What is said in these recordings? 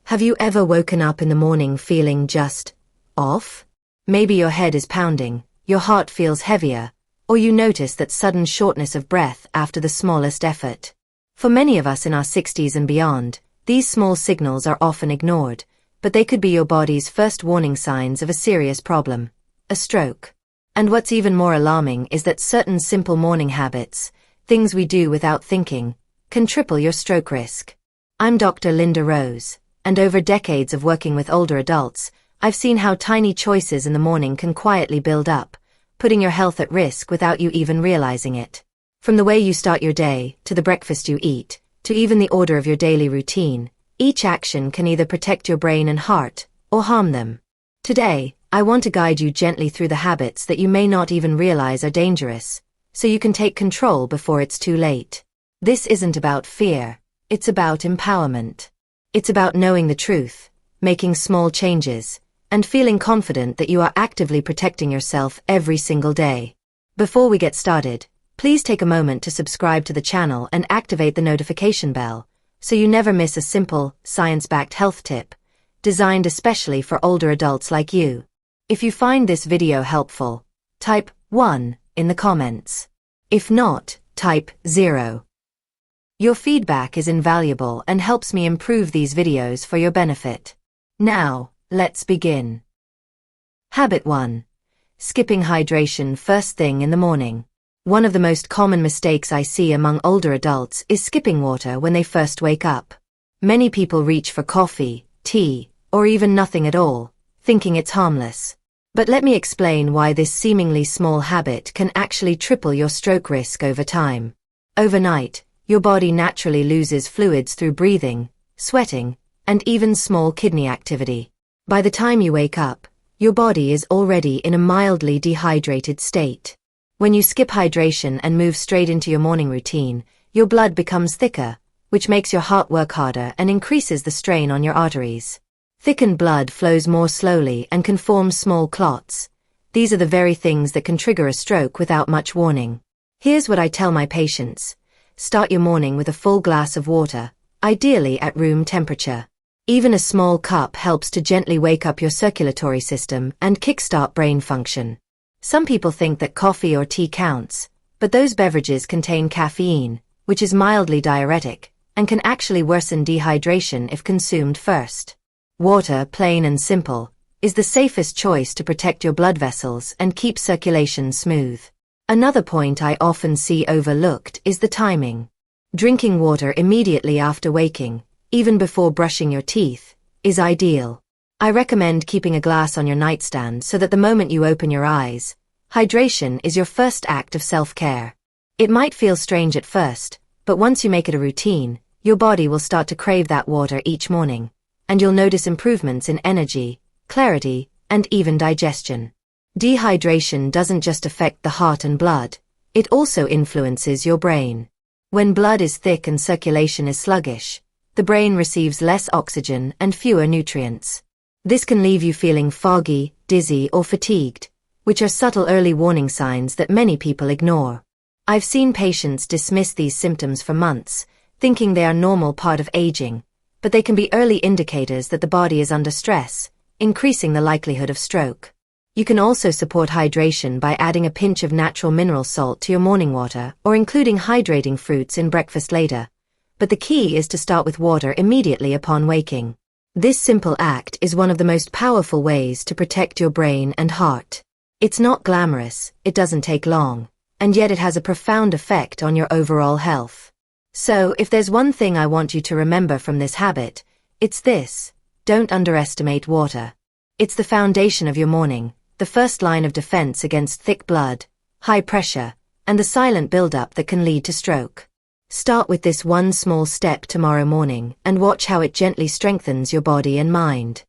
Have you ever woken up in the morning feeling just off? Maybe your head is pounding, your heart feels heavier, or you notice that sudden shortness of breath after the smallest effort. For many of us in our 60s and beyond, these small signals are often ignored, but they could be your body's first warning signs of a serious problem, a stroke. And what's even more alarming is that certain simple morning habits, things we do without thinking, can triple your stroke risk. I'm Dr. Linda Rose, and over decades of working with older adults, I've seen how tiny choices in the morning can quietly build up, putting your health at risk without you even realizing it. From the way you start your day, to the breakfast you eat, to even the order of your daily routine, each action can either protect your brain and heart, or harm them. Today, I want to guide you gently through the habits that you may not even realize are dangerous, so you can take control before it's too late. This isn't about fear, it's about empowerment. It's about knowing the truth, making small changes, and feeling confident that you are actively protecting yourself every single day. Before we get started, please take a moment to subscribe to the channel and activate the notification bell, so you never miss a simple, science-backed health tip, designed especially for older adults like you. If you find this video helpful, type 1 in the comments. If not, type 0. Your feedback is invaluable and helps me improve these videos for your benefit. Now, let's begin. Habit 1. Skipping hydration first thing in the morning. One of the most common mistakes I see among older adults is skipping water when they first wake up. Many people reach for coffee, tea, or even nothing at all, thinking it's harmless. But let me explain why this seemingly small habit can actually triple your stroke risk over time. Overnight, your body naturally loses fluids through breathing, sweating, and even small kidney activity. By the time you wake up, your body is already in a mildly dehydrated state. When you skip hydration and move straight into your morning routine, your blood becomes thicker, which makes your heart work harder and increases the strain on your arteries. Thickened blood flows more slowly and can form small clots. These are the very things that can trigger a stroke without much warning. Here's what I tell my patients. Start your morning with a full glass of water, ideally at room temperature. Even a small cup helps to gently wake up your circulatory system and kickstart brain function. Some people think that coffee or tea counts, but those beverages contain caffeine, which is mildly diuretic, and can actually worsen dehydration if consumed first. Water, plain and simple, is the safest choice to protect your blood vessels and keep circulation smooth. Another point I often see overlooked is the timing. Drinking water immediately after waking, even before brushing your teeth, is ideal. I recommend keeping a glass on your nightstand so that the moment you open your eyes, hydration is your first act of self-care. It might feel strange at first, but once you make it a routine, your body will start to crave that water each morning, and you'll notice improvements in energy, clarity, and even digestion. Dehydration doesn't just affect the heart and blood, it also influences your brain. When blood is thick and circulation is sluggish, the brain receives less oxygen and fewer nutrients. This can leave you feeling foggy, dizzy, or fatigued, which are subtle early warning signs that many people ignore. I've seen patients dismiss these symptoms for months, thinking they are a normal part of aging, but they can be early indicators that the body is under stress, increasing the likelihood of stroke. You can also support hydration by adding a pinch of natural mineral salt to your morning water or including hydrating fruits in breakfast later. But the key is to start with water immediately upon waking. This simple act is one of the most powerful ways to protect your brain and heart. It's not glamorous, it doesn't take long, and yet it has a profound effect on your overall health. So, if there's one thing I want you to remember from this habit, it's this: don't underestimate water. It's the foundation of your morning, the first line of defense against thick blood, high pressure, and the silent buildup that can lead to stroke. Start with this one small step tomorrow morning and watch how it gently strengthens your body and mind.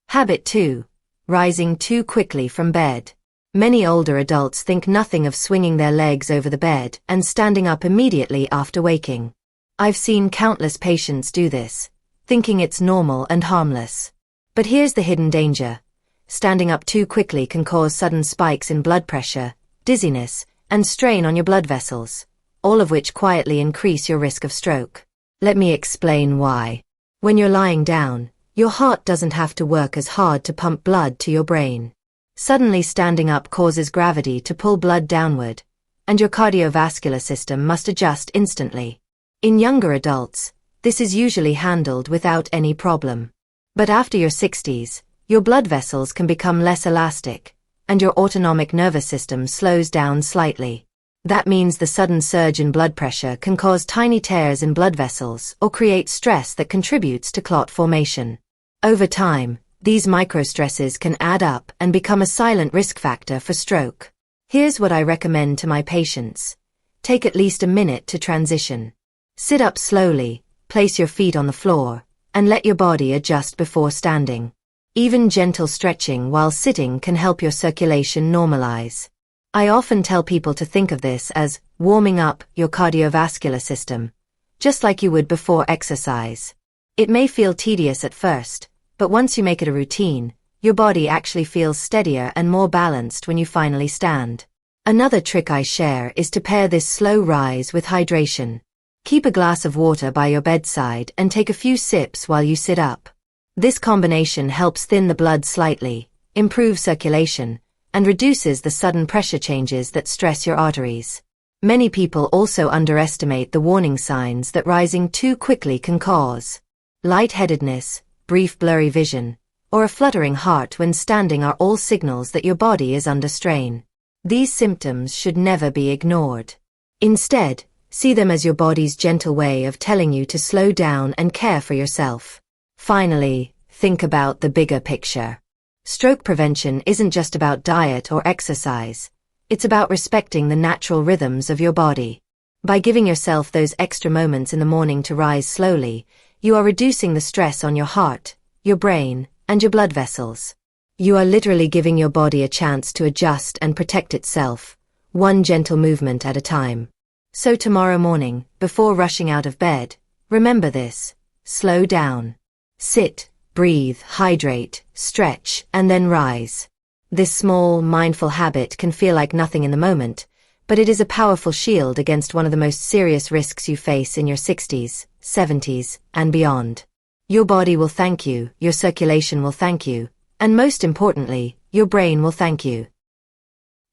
Habit 2. Rising too quickly from bed. Many older adults think nothing of swinging their legs over the bed and standing up immediately after waking. I've seen countless patients do this, thinking it's normal and harmless. But here's the hidden danger. Standing up too quickly can cause sudden spikes in blood pressure, dizziness, and strain on your blood vessels, all of which quietly increase your risk of stroke. Let me explain why. When you're lying down, your heart doesn't have to work as hard to pump blood to your brain. Suddenly standing up causes gravity to pull blood downward, and your cardiovascular system must adjust instantly. In younger adults, this is usually handled without any problem. But after your 60s, your blood vessels can become less elastic, and your autonomic nervous system slows down slightly. That means the sudden surge in blood pressure can cause tiny tears in blood vessels or create stress that contributes to clot formation. Over time, these microstresses can add up and become a silent risk factor for stroke. Here's what I recommend to my patients. Take at least a minute to transition. Sit up slowly, place your feet on the floor, and let your body adjust before standing. Even gentle stretching while sitting can help your circulation normalize. I often tell people to think of this as warming up your cardiovascular system, just like you would before exercise. It may feel tedious at first, but once you make it a routine, your body actually feels steadier and more balanced when you finally stand. Another trick I share is to pair this slow rise with hydration. Keep a glass of water by your bedside and take a few sips while you sit up. This combination helps thin the blood slightly, improve circulation, and reduces the sudden pressure changes that stress your arteries. Many people also underestimate the warning signs that rising too quickly can cause. Lightheadedness, brief blurry vision, or a fluttering heart when standing are all signals that your body is under strain. These symptoms should never be ignored. Instead, see them as your body's gentle way of telling you to slow down and care for yourself. Finally, think about the bigger picture. Stroke prevention isn't just about diet or exercise. It's about respecting the natural rhythms of your body. By giving yourself those extra moments in the morning to rise slowly, you are reducing the stress on your heart, your brain, and your blood vessels. You are literally giving your body a chance to adjust and protect itself, one gentle movement at a time. So tomorrow morning, before rushing out of bed, remember this: slow down. Sit, breathe, hydrate, stretch, and then rise. This small, mindful habit can feel like nothing in the moment, but it is a powerful shield against one of the most serious risks you face in your 60s, 70s, and beyond. Your body will thank you, your circulation will thank you, and most importantly, your brain will thank you.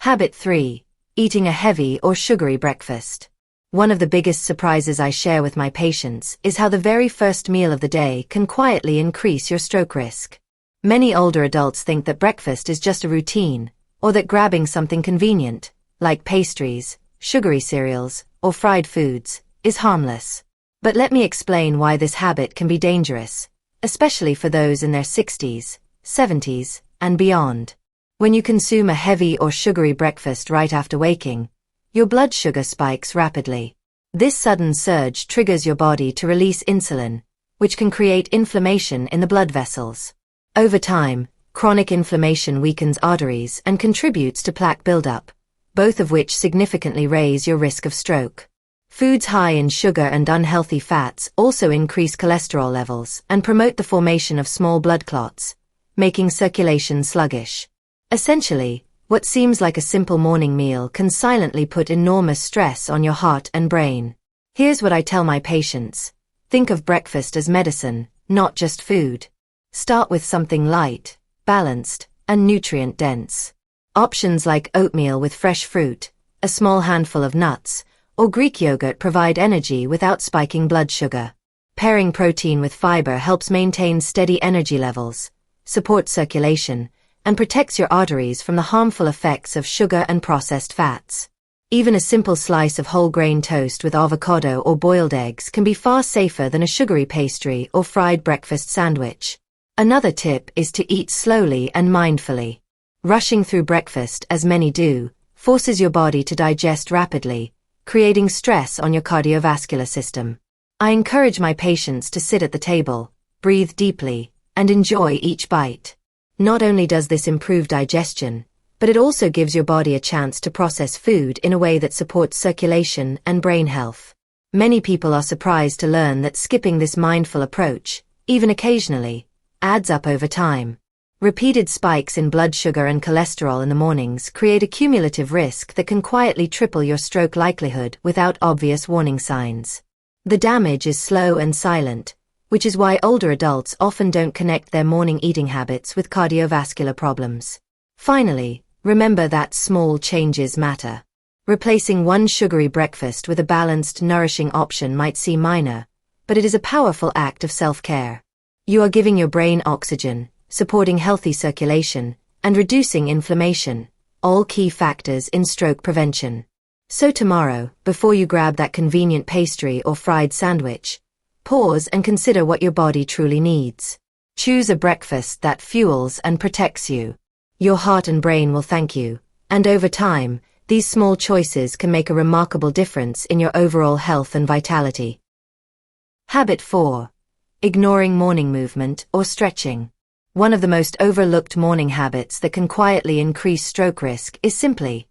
Habit 3. Eating a heavy or sugary breakfast. One of the biggest surprises I share with my patients is how the very first meal of the day can quietly increase your stroke risk. Many older adults think that breakfast is just a routine, or that grabbing something convenient, like pastries, sugary cereals, or fried foods, is harmless. But let me explain why this habit can be dangerous, especially for those in their 60s, 70s, and beyond. When you consume a heavy or sugary breakfast right after waking, your blood sugar spikes rapidly. This sudden surge triggers your body to release insulin, which can create inflammation in the blood vessels. Over time, chronic inflammation weakens arteries and contributes to plaque buildup, both of which significantly raise your risk of stroke. Foods high in sugar and unhealthy fats also increase cholesterol levels and promote the formation of small blood clots, making circulation sluggish. Essentially, what seems like a simple morning meal can silently put enormous stress on your heart and brain. Here's what I tell my patients. Think of breakfast as medicine, not just food. Start with something light, balanced, and nutrient-dense. Options like oatmeal with fresh fruit, a small handful of nuts, or Greek yogurt provide energy without spiking blood sugar. Pairing protein with fiber helps maintain steady energy levels, supports circulation, and protects your arteries from the harmful effects of sugar and processed fats. Even a simple slice of whole grain toast with avocado or boiled eggs can be far safer than a sugary pastry or fried breakfast sandwich. Another tip is to eat slowly and mindfully. Rushing through breakfast, as many do, forces your body to digest rapidly, creating stress on your cardiovascular system. I encourage my patients to sit at the table, breathe deeply, and enjoy each bite. Not only does this improve digestion, but it also gives your body a chance to process food in a way that supports circulation and brain health. Many people are surprised to learn that skipping this mindful approach, even occasionally, adds up over time. Repeated spikes in blood sugar and cholesterol in the mornings create a cumulative risk that can quietly triple your stroke likelihood without obvious warning signs. The damage is slow and silent, which is why older adults often don't connect their morning eating habits with cardiovascular problems. Finally, remember that small changes matter. Replacing one sugary breakfast with a balanced, nourishing option might seem minor, but it is a powerful act of self-care. You are giving your brain oxygen, supporting healthy circulation, and reducing inflammation, all key factors in stroke prevention. So tomorrow, before you grab that convenient pastry or fried sandwich, pause and consider what your body truly needs. Choose a breakfast that fuels and protects you. Your heart and brain will thank you, and over time, these small choices can make a remarkable difference in your overall health and vitality. Habit 4. Ignoring morning movement or stretching. One of the most overlooked morning habits that can quietly increase stroke risk is simply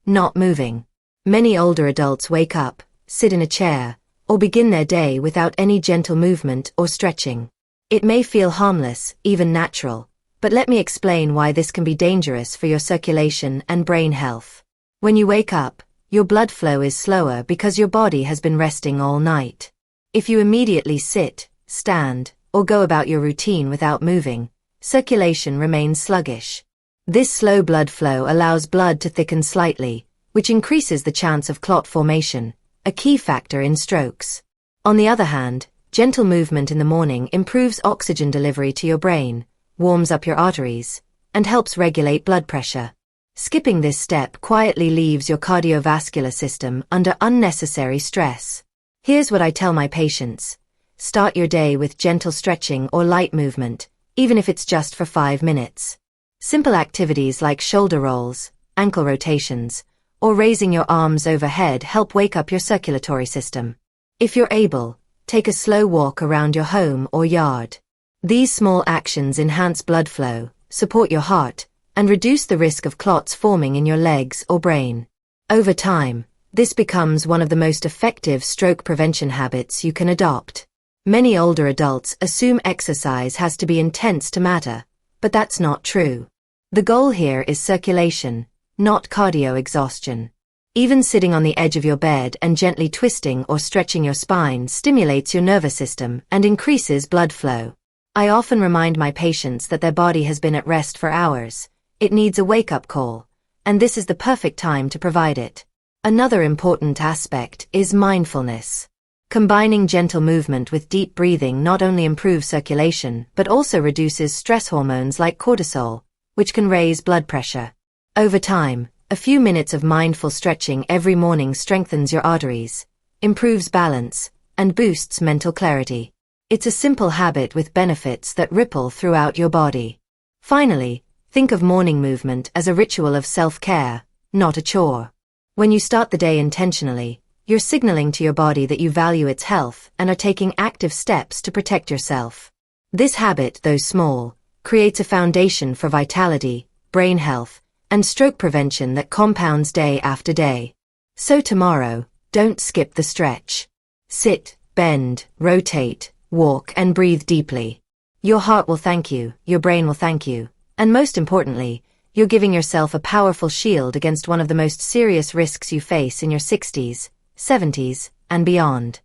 not moving. Many older adults wake up, sit in a chair, or begin their day without any gentle movement or stretching. It may feel harmless, even natural, but let me explain why this can be dangerous for your circulation and brain health. When you wake up, your blood flow is slower because your body has been resting all night. If you immediately sit, stand, or go about your routine without moving, circulation remains sluggish. This slow blood flow allows blood to thicken slightly, which increases the chance of clot formation, a key factor in strokes. On the other hand, gentle movement in the morning improves oxygen delivery to your brain, warms up your arteries, and helps regulate blood pressure. Skipping this step quietly leaves your cardiovascular system under unnecessary stress. Here's what I tell my patients. Start your day with gentle stretching or light movement, even if it's just for 5 minutes. Simple activities like shoulder rolls, ankle rotations, or raising your arms overhead help wake up your circulatory system. If you're able, take a slow walk around your home or yard. These small actions enhance blood flow, support your heart, and reduce the risk of clots forming in your legs or brain. Over time, this becomes one of the most effective stroke prevention habits you can adopt. Many older adults assume exercise has to be intense to matter, but that's not true. The goal here is circulation, not cardio exhaustion. Even sitting on the edge of your bed and gently twisting or stretching your spine stimulates your nervous system and increases blood flow. I often remind my patients that their body has been at rest for hours. It needs a wake-up call, and this is the perfect time to provide it. Another important aspect is mindfulness. Combining gentle movement with deep breathing not only improves circulation but also reduces stress hormones like cortisol, which can raise blood pressure. Over time, a few minutes of mindful stretching every morning strengthens your arteries, improves balance, and boosts mental clarity. It's a simple habit with benefits that ripple throughout your body. Finally, think of morning movement as a ritual of self-care, not a chore. When you start the day intentionally, you're signaling to your body that you value its health and are taking active steps to protect yourself. This habit, though small, creates a foundation for vitality, brain health, and stroke prevention that compounds day after day. So tomorrow, don't skip the stretch. Sit, bend, rotate, walk, and breathe deeply. Your heart will thank you, your brain will thank you, and most importantly, you're giving yourself a powerful shield against one of the most serious risks you face in your 60s, 70s, and beyond.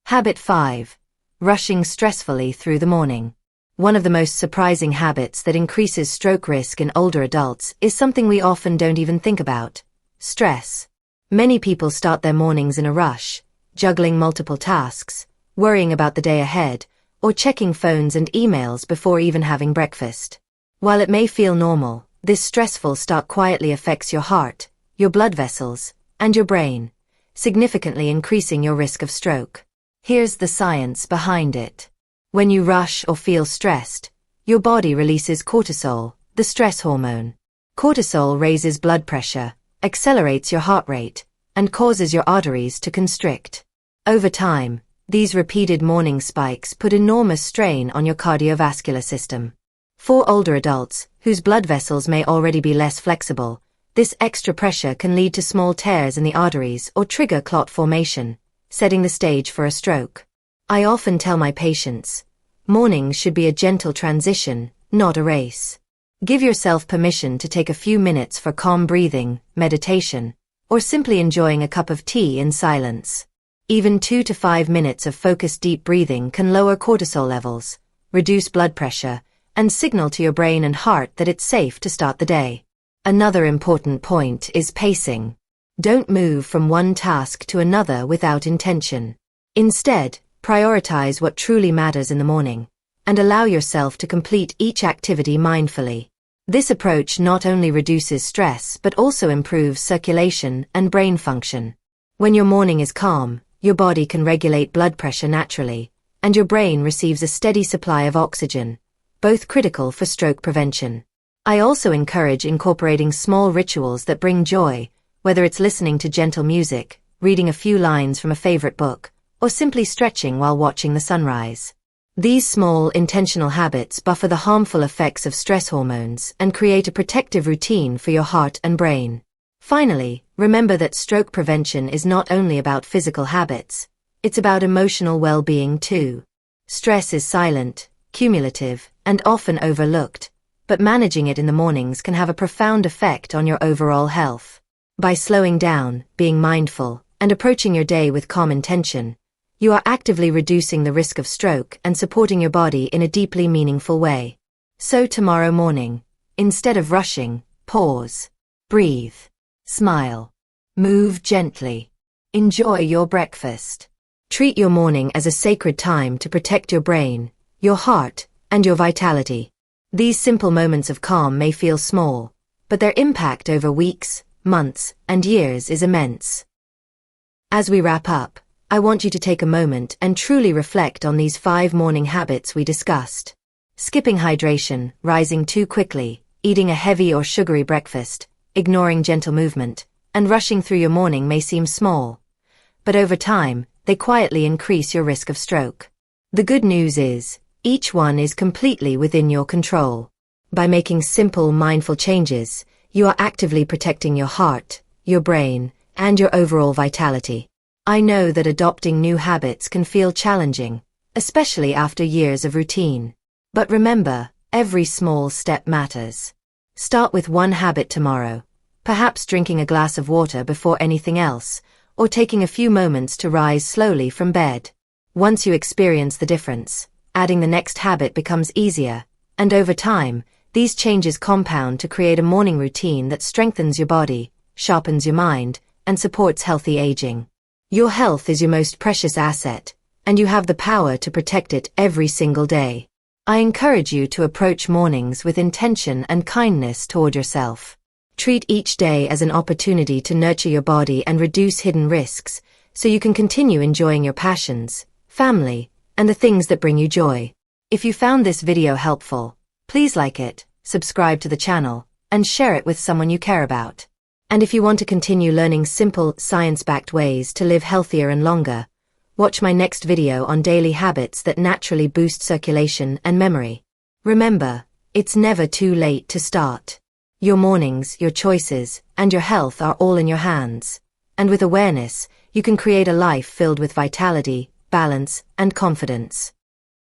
Habit 5. Rushing stressfully through the morning. One of the most surprising habits that increases stroke risk in older adults is something we often don't even think about: stress. Many people start their mornings in a rush, juggling multiple tasks, worrying about the day ahead, or checking phones and emails before even having breakfast. While it may feel normal, this stressful start quietly affects your heart, your blood vessels, and your brain, significantly increasing your risk of stroke. Here's the science behind it. When you rush or feel stressed, your body releases cortisol, the stress hormone. Cortisol raises blood pressure, accelerates your heart rate, and causes your arteries to constrict. Over time, these repeated morning spikes put enormous strain on your cardiovascular system. For older adults, whose blood vessels may already be less flexible, this extra pressure can lead to small tears in the arteries or trigger clot formation, setting the stage for a stroke. I often tell my patients, mornings should be a gentle transition, not a race. Give yourself permission to take a few minutes for calm breathing, meditation, or simply enjoying a cup of tea in silence. Even 2 to 5 minutes of focused deep breathing can lower cortisol levels, reduce blood pressure, and signal to your brain and heart that it's safe to start the day. Another important point is pacing. Don't move from one task to another without intention. Instead, prioritize what truly matters in the morning, and allow yourself to complete each activity mindfully. This approach not only reduces stress but also improves circulation and brain function. When your morning is calm, your body can regulate blood pressure naturally, and your brain receives a steady supply of oxygen, both critical for stroke prevention. I also encourage incorporating small rituals that bring joy, whether it's listening to gentle music, reading a few lines from a favorite book, or simply stretching while watching the sunrise. These small, intentional habits buffer the harmful effects of stress hormones and create a protective routine for your heart and brain. Finally, remember that stroke prevention is not only about physical habits, it's about emotional well-being too. Stress is silent, cumulative, and often overlooked, but managing it in the mornings can have a profound effect on your overall health. By slowing down, being mindful, and approaching your day with calm intention, you are actively reducing the risk of stroke and supporting your body in a deeply meaningful way. So tomorrow morning, instead of rushing, pause, breathe, smile, move gently, enjoy your breakfast. Treat your morning as a sacred time to protect your brain, your heart, and your vitality. These simple moments of calm may feel small, but their impact over weeks, months, and years is immense. As we wrap up, I want you to take a moment and truly reflect on these 5 morning habits we discussed. Skipping hydration, rising too quickly, eating a heavy or sugary breakfast, ignoring gentle movement, and rushing through your morning may seem small, but over time, they quietly increase your risk of stroke. The good news is, each one is completely within your control. By making simple, mindful changes, you are actively protecting your heart, your brain, and your overall vitality. I know that adopting new habits can feel challenging, especially after years of routine. But remember, every small step matters. Start with one habit tomorrow, perhaps drinking a glass of water before anything else, or taking a few moments to rise slowly from bed. Once you experience the difference, adding the next habit becomes easier, and over time, these changes compound to create a morning routine that strengthens your body, sharpens your mind, and supports healthy aging. Your health is your most precious asset, and you have the power to protect it every single day. I encourage you to approach mornings with intention and kindness toward yourself. Treat each day as an opportunity to nurture your body and reduce hidden risks, so you can continue enjoying your passions, family, and the things that bring you joy. If you found this video helpful, please like it, subscribe to the channel, and share it with someone you care about. And if you want to continue learning simple, science-backed ways to live healthier and longer, watch my next video on daily habits that naturally boost circulation and memory. Remember, it's never too late to start. Your mornings, your choices, and your health are all in your hands. And with awareness, you can create a life filled with vitality, balance, and confidence.